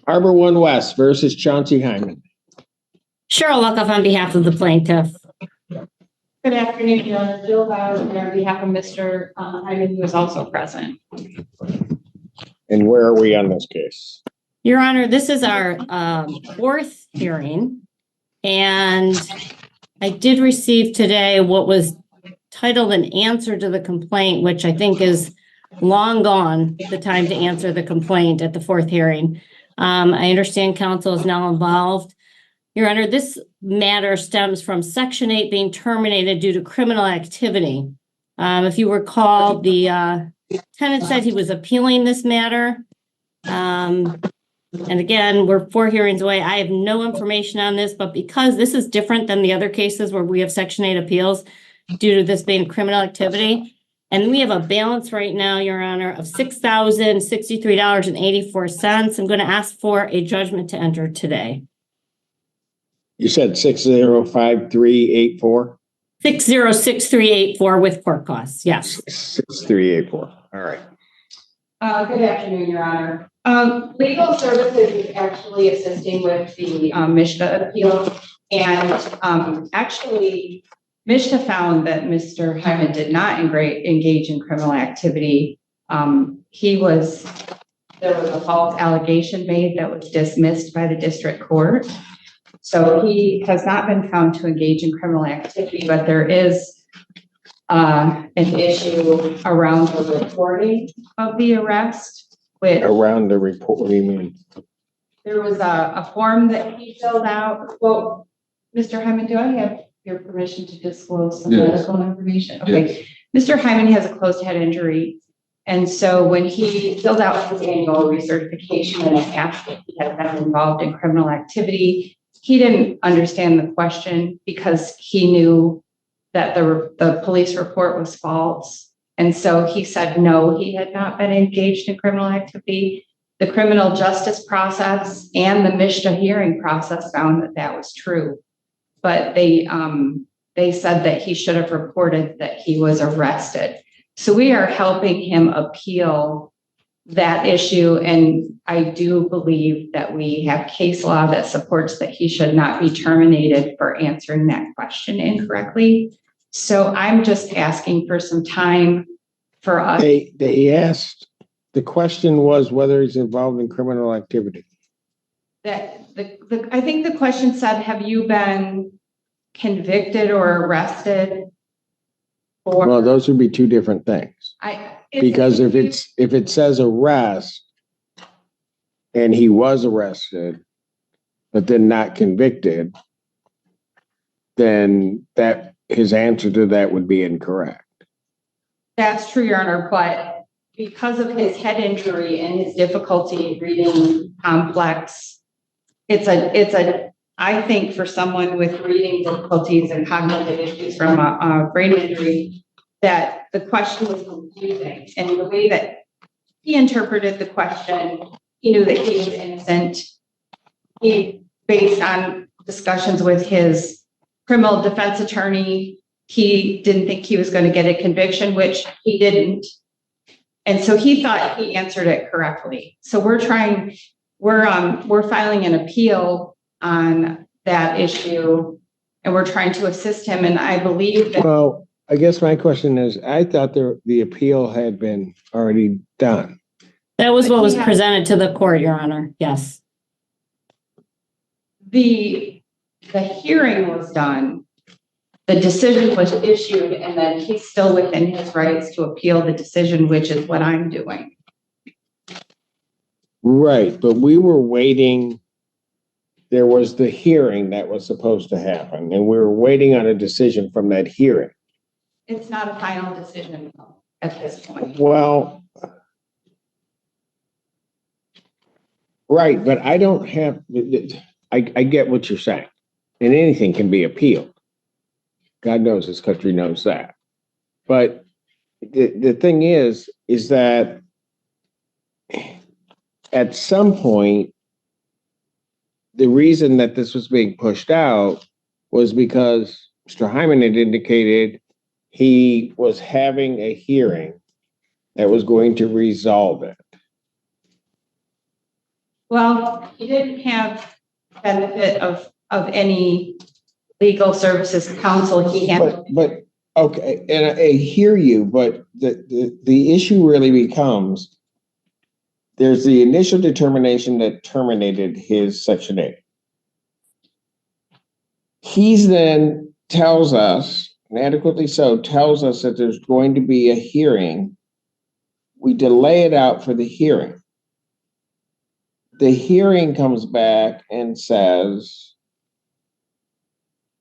Harbor One West versus Chauncey Hyman. Cheryl Luckoff on behalf of the plaintiff. Good afternoon, Your Honor. Jill Bowers on behalf of Mr. Hyman, who is also present. And where are we on this case? Your Honor, this is our fourth hearing, and I did receive today what was titled an answer to the complaint, which I think is long gone, the time to answer the complaint at the fourth hearing. I understand counsel is now involved. Your Honor, this matter stems from Section 8 being terminated due to criminal activity. If you recall, the tenant said he was appealing this matter. And again, we're 4 hearings away. I have no information on this, but because this is different than the other cases where we have Section 8 appeals due to this being criminal activity, and we have a balance right now, Your Honor, of $6,063.84. I'm going to ask for a judgment to enter today. You said 605384? 606384 with court costs. Yes. 6384. All right. Good afternoon, Your Honor. Legal Services is actually assisting with the MISHTA appeal. And actually, MISHTA found that Mr. Hyman did not engage in criminal activity. There was a false allegation made that was dismissed by the district court. So he has not been found to engage in criminal activity, but there is an issue around the reporting of the arrest. Around the report, what do you mean? There was a form that he filled out. Well, Mr. Hyman, do I have your permission to disclose some medical information? Okay. Yes. Mr. Hyman has a closed head injury. And so when he filled out his annual recertification and asked if he had been involved in criminal activity, he didn't understand the question because he knew that the police report was false. And so he said, no, he had not been engaged in criminal activity. The criminal justice process and the MISHTA hearing process found that that was true. But they said that he should have reported that he was arrested. So we are helping him appeal that issue. And I do believe that we have case law that supports that he should not be terminated for answering that question incorrectly. So I'm just asking for some time for us. They asked, the question was whether he's involved in criminal activity. I think the question said, have you been convicted or arrested? Well, those would be two different things. Because if it says arrest and he was arrested, but then not convicted, then that his answer to that would be incorrect. That's true, Your Honor, but because of his head injury and his difficulty reading complex, I think for someone with reading difficulties and cognitive issues from a brain injury, that the question was confusing. And the way that he interpreted the question, he knew that he was innocent. He, based on discussions with his criminal defense attorney, he didn't think he was going to get a conviction, which he didn't. And so he thought he answered it correctly. So we're filing an appeal on that issue, and we're trying to assist him. And I believe that. Well, I guess my question is, I thought the appeal had been already done. That was what was presented to the court, Your Honor. Yes. The hearing was done. The decision was issued, and then he's still within his rights to appeal the decision, which is what I'm doing. Right, but we were waiting. There was the hearing that was supposed to happen, and we were waiting on a decision from that hearing. It's not a final decision at this point. Well, Right, but I don't have, I get what you're saying. And anything can be appealed. God knows this country knows that. But the thing is that at some point, the reason that this was being pushed out was because Mr. Hyman had indicated he was having a hearing that was going to resolve it. Well, he didn't have benefit of any legal services counsel. He had. But okay, and I hear you, but the issue really becomes there's the initial determination that terminated his Section 8. He's then tells us, and adequately so, tells us that there's going to be a hearing. We delay it out for the hearing. The hearing comes back and says,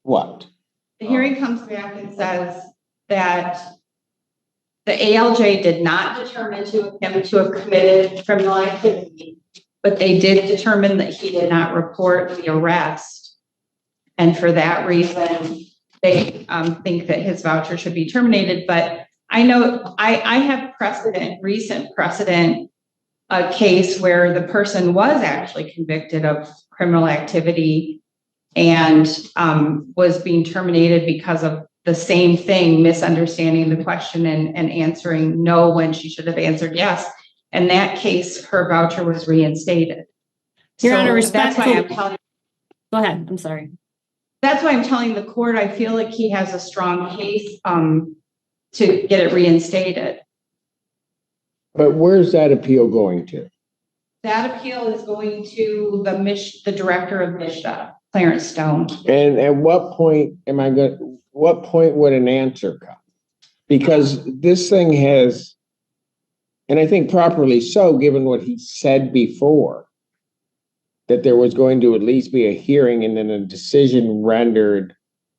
what? The hearing comes back and says that the ALJ did not determine him to have committed criminal activity, but they did determine that he did not report the arrest. And for that reason, they think that his voucher should be terminated. But I know I have recent precedent, a case where the person was actually convicted of criminal activity and was being terminated because of the same thing, misunderstanding the question and answering no when she should have answered yes. In that case, her voucher was reinstated. Your Honor, that's why I'm telling. Go ahead. I'm sorry. That's why I'm telling the court I feel like he has a strong case to get it reinstated. But where's that appeal going to? That appeal is going to the director of MSHA, Clarence Stone. And at what point what point would an answer come? Because this thing has, and I think properly so, given what he said before, that there was going to at least be a hearing and then a decision rendered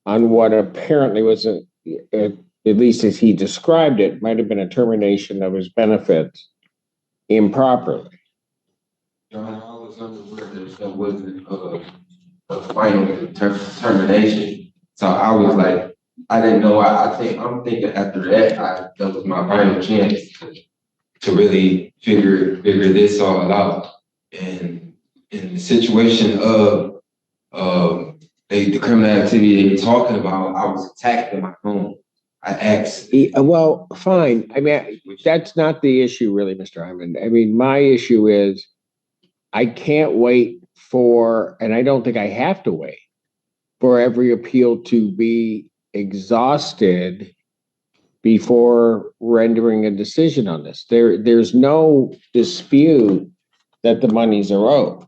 on what apparently was, at least as he described it, might have been a termination of his benefits improperly. John, I was unaware that there wasn't a final termination. So I was like, I didn't know. I'm thinking after that, that was my final chance to really figure this all out. And in the situation of the criminal activity they were talking about, I was attacked in my home. I asked. Well, fine. I mean, that's not the issue, really, Mr. Hyman. I mean, my issue is I can't wait for, and I don't think I have to wait for every appeal to be exhausted before rendering a decision on this. There's no dispute that the monies are owed.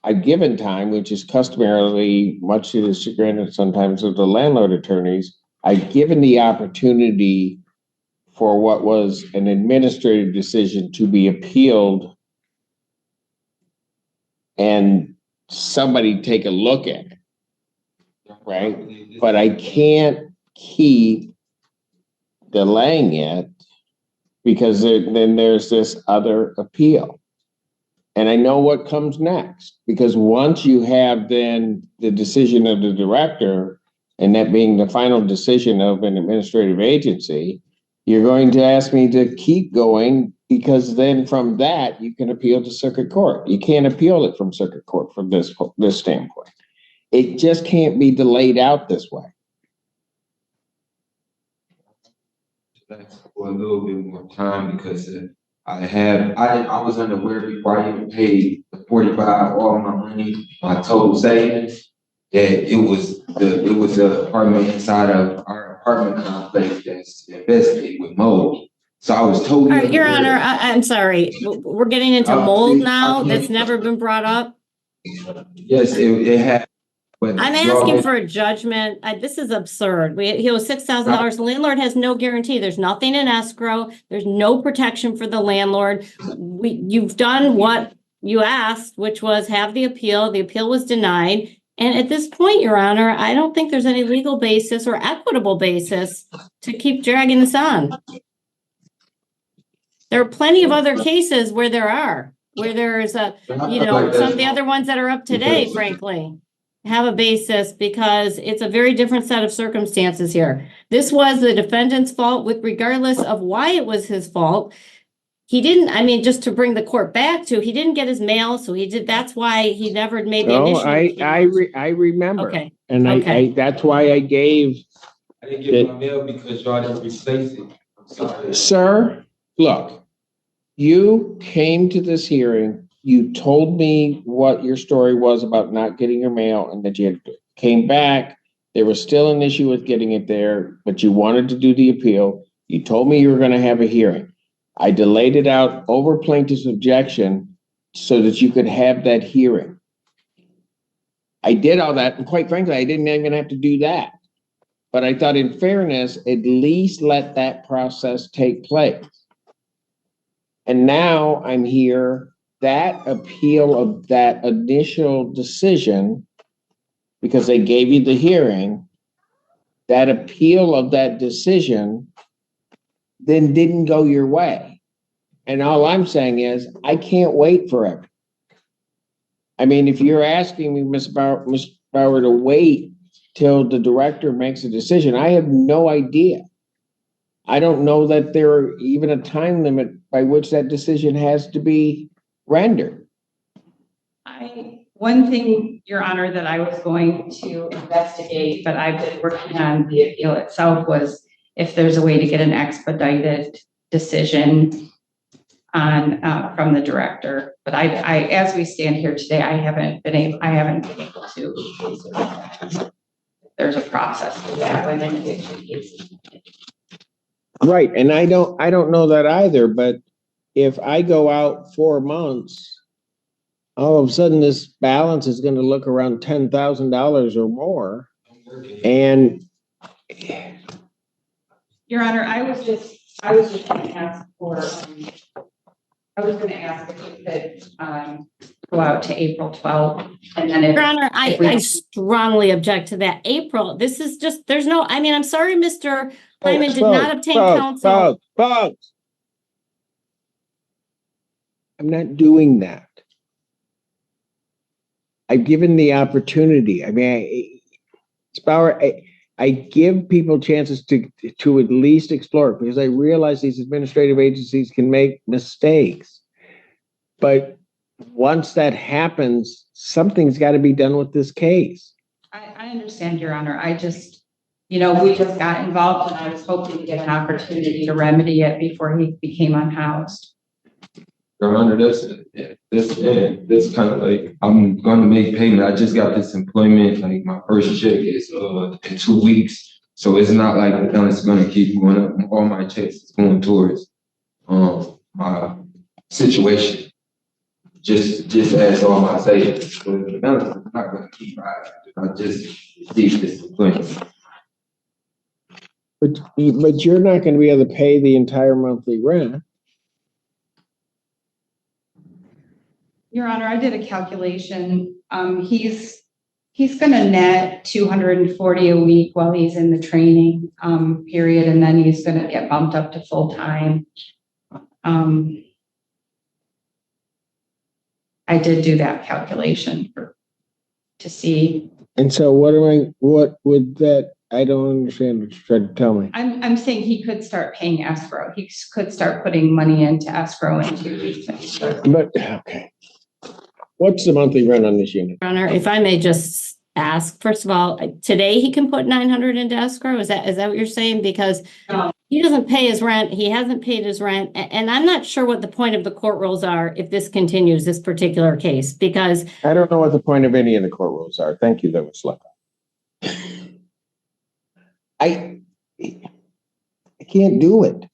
I've given time, which is customarily, much to the chagrin and sometimes of the landlord attorneys, I've given the opportunity for what was an administrative decision to be appealed and somebody take a look at it, right? But I can't keep delaying it because then there's this other appeal. And I know what comes next, because once you have then the decision of the director, and that being the final decision of an administrative agency, you're going to ask me to keep going, because then from that, you can appeal to circuit court. You can't appeal it from circuit court from this standpoint. It just can't be delayed out this way. That's for a little bit more time because I was unaware before I even paid the 45 all my money, my total savings, that it was the apartment inside of our apartment complex that's infested with mold. So I was totally. All right, Your Honor, I'm sorry. We're getting into mold now. That's never been brought up. Yes, it had. I'm asking for a judgment. This is absurd. He owes $6,000. The landlord has no guarantee. There's nothing in escrow. There's no protection for the landlord. You've done what you asked, which was have the appeal. The appeal was denied. And at this point, Your Honor, I don't think there's any legal basis or equitable basis to keep dragging this on. There are plenty of other cases where there are. where there is a, And I you feel know, like some that's of the other ones that are up today, because- frankly, have a basis because it's a very different set of circumstances here. This was the defendant's fault with regardless of why it was his fault. He didn't, I mean, just to bring the court back to, he didn't get his mail, so that's why he never made the No, initial. I remember. Okay, And okay. that's why I gave, I didn't get my mail because y'all didn't replace it. I'm sorry. sir, look, you came to this hearing, you told me what your story was about not getting your mail and that you came back. There was still an issue with getting it there, but you wanted to do the appeal. You told me you were going to have a hearing. I delayed it out over plaintiff's objection so that you could have that hearing. I did all that, and quite frankly, I didn't even have to do that. But I thought in fairness, at least let that process take place. And now I'm here, that appeal of that initial decision, because they gave you the hearing, that appeal of that decision then didn't go your way. And all I'm saying is, I can't wait forever. I mean, if you're asking me, Ms. Bauer, to wait till the director makes a decision, I have no idea. I don't know that there is even a time limit by which that decision has to be rendered. One thing, Your Honor, that I was going to investigate, but I've been working on the appeal itself, was if there's a way to get an expedited decision on from the director. But I as we stand here today, I haven't been able to. There's a process for that when an eviction case is. Right, and I don't know that either, but if I go out 4 months, all of a sudden this balance is going to look around $10,000 or more. And Your Honor, I was just going to ask for, I was going to ask if we could go out to April 12th, and then Your Honor, I strongly object to that. April, this is just, there's no, I mean, I'm sorry, Mr. Hyman did not obtain counsel. Folks, I'm not doing that. I've given the opportunity. I mean, I give people chances to at least explore it because I realize these administrative agencies can make mistakes. But once that happens, something's got to be done with this case. I understand, Your Honor. I just, we just got involved and I was hoping to get an opportunity to remedy it before he became unhoused. Your Honor, this kind of like, I'm going to make payment. I just got this employment, like my first check is in 2 weeks. So it's not like it's going to keep going up. All my checks is going towards my situation. Just as all my savings. So the balance is not going to keep rising. I just leave this employment. But you're not going to be able to pay the entire monthly rent. Your Honor, I did a calculation. He's going to net $240 a week while he's in the training period, and then he's going to get bumped up to full time. I did do that calculation to see. And so what would that, I don't understand what you're trying to tell me. I'm saying he could start paying escrow. He could start putting money into escrow in 2 weeks. But, okay. What's the monthly rent on this unit? Your Honor, if I may just ask, first of all, today he can put 900 into escrow. Is that what you're saying? Because he doesn't pay his rent. He hasn't paid his rent. And I'm not sure what the point of the court rules are if this continues, this particular case, because I don't know what the point of any of the court rules are. Thank you, that was left. I can't do it.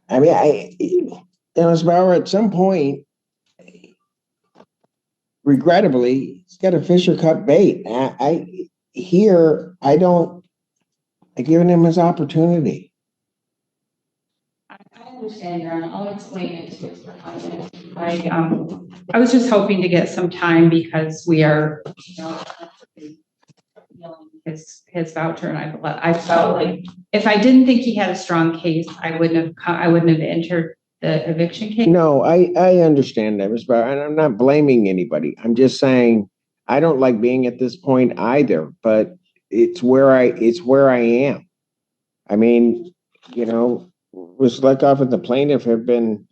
I mean, Ms. Bauer, at some point, regrettably, he's got a fish or cut bait. I've given him his opportunity. I understand, Your Honor. I'll explain it to Mr. Hyman. I was just hoping to get some time because we are, his voucher, and I felt like if I didn't think he had a strong case, I wouldn't have entered the eviction case? No, I understand that, Ms. Bauer, and I'm not blaming anybody. I'm just saying, I don't like being at this point either, but it's where I am. I mean, was like often the plaintiff have been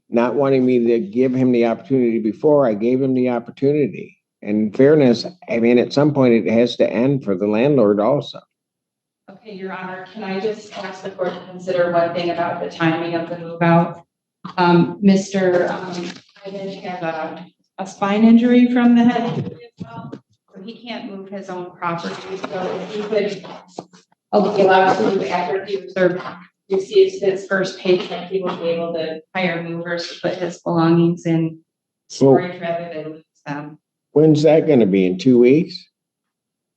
not wanting me to give him the opportunity before. I gave him the opportunity. And in fairness, I mean, at some point it has to end for the landlord also. Okay, Your Honor, can I just ask the court to consider one thing about the timing of the move out? Mr. Hyman has a spine injury from the head injury as well, so he can't move his own property. So if he could allow us to move after he receives his first paycheck, he will be able to hire movers to put his belongings in storage rather than lose them. When's that going to be? In 2 weeks?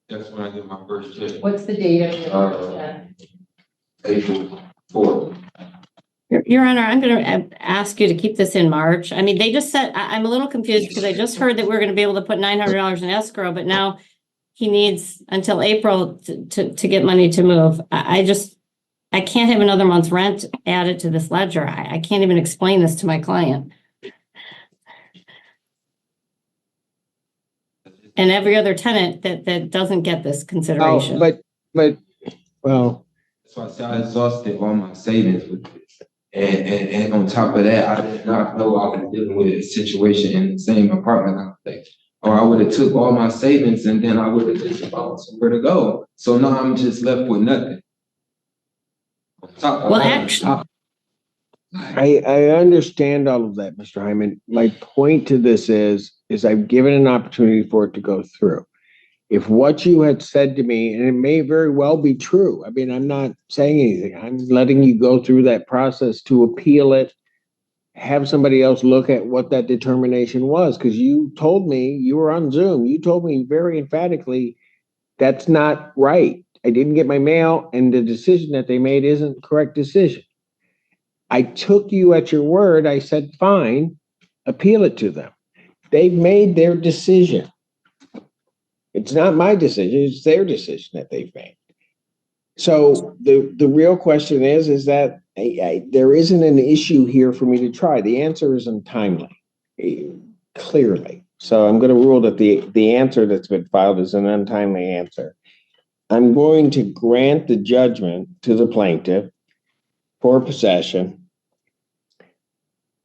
That's when I get my first check. What's the date of your check? April 4th. Your Honor, I'm going to ask you to keep this in March. I mean, they just said, I'm a little confused because I just heard that we're going to be able to put $900 in escrow, but now he needs until April to get money to move. I can't have another month's rent added to this ledger. I can't even explain this to my client. And every other tenant that doesn't get this consideration. Well. So I said I exhausted all my savings with this. And on top of that, I did not know I was dealing with a situation in the same apartment complex. Or I would have took all my savings and then I would have just found somewhere to go. So now I'm just left with nothing. Well, actually, I understand all of that, Mr. Hyman. My point to this is I've given an opportunity for it to go through. If what you had said to me, and it may very well be true, I mean, I'm not saying anything. I'm letting you go through that process to appeal it, have somebody else look at what that determination was, because you told me, you were on Zoom, you told me very emphatically, that's not right. I didn't get my mail, and the decision that they made isn't the correct decision. I took you at your word. I said, fine, appeal it to them. They've made their decision. It's not my decision, it's their decision that they've made. So the real question is that there isn't an issue here for me to try. The answer is untimely, clearly. So I'm going to rule that the answer that's been filed is an untimely answer. I'm going to grant the judgment to the plaintiff for possession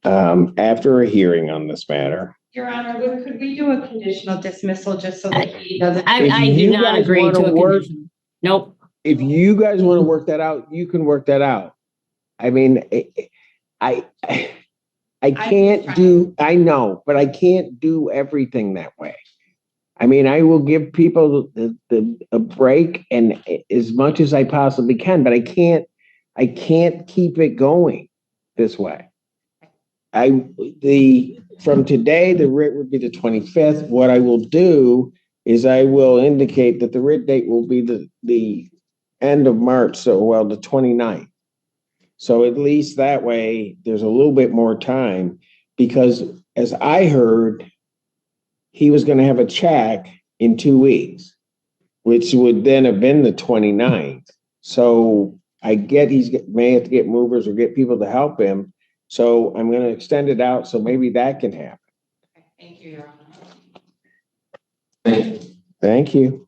after a hearing on this matter. Your Honor, could we do a conditional dismissal just so that he doesn't? I do not agree to a condition. Nope. If you guys want to work that out, you can work that out. I mean, I can't do, I know, but I can't do everything that way. I mean, I will give people a break and as much as I possibly can, but I can't keep it going this way. From today, the writ would be the 25th. What I will do is I will indicate that the writ date will be the end of March, so the 29th. So at least that way, there's a little bit more time, because as I heard, he was going to have a check in 2 weeks, which would then have been the 29th. So I get may have to get movers or get people to help him. So I'm going to extend it out, so maybe that can happen. Thank you, Your Honor. Thank you.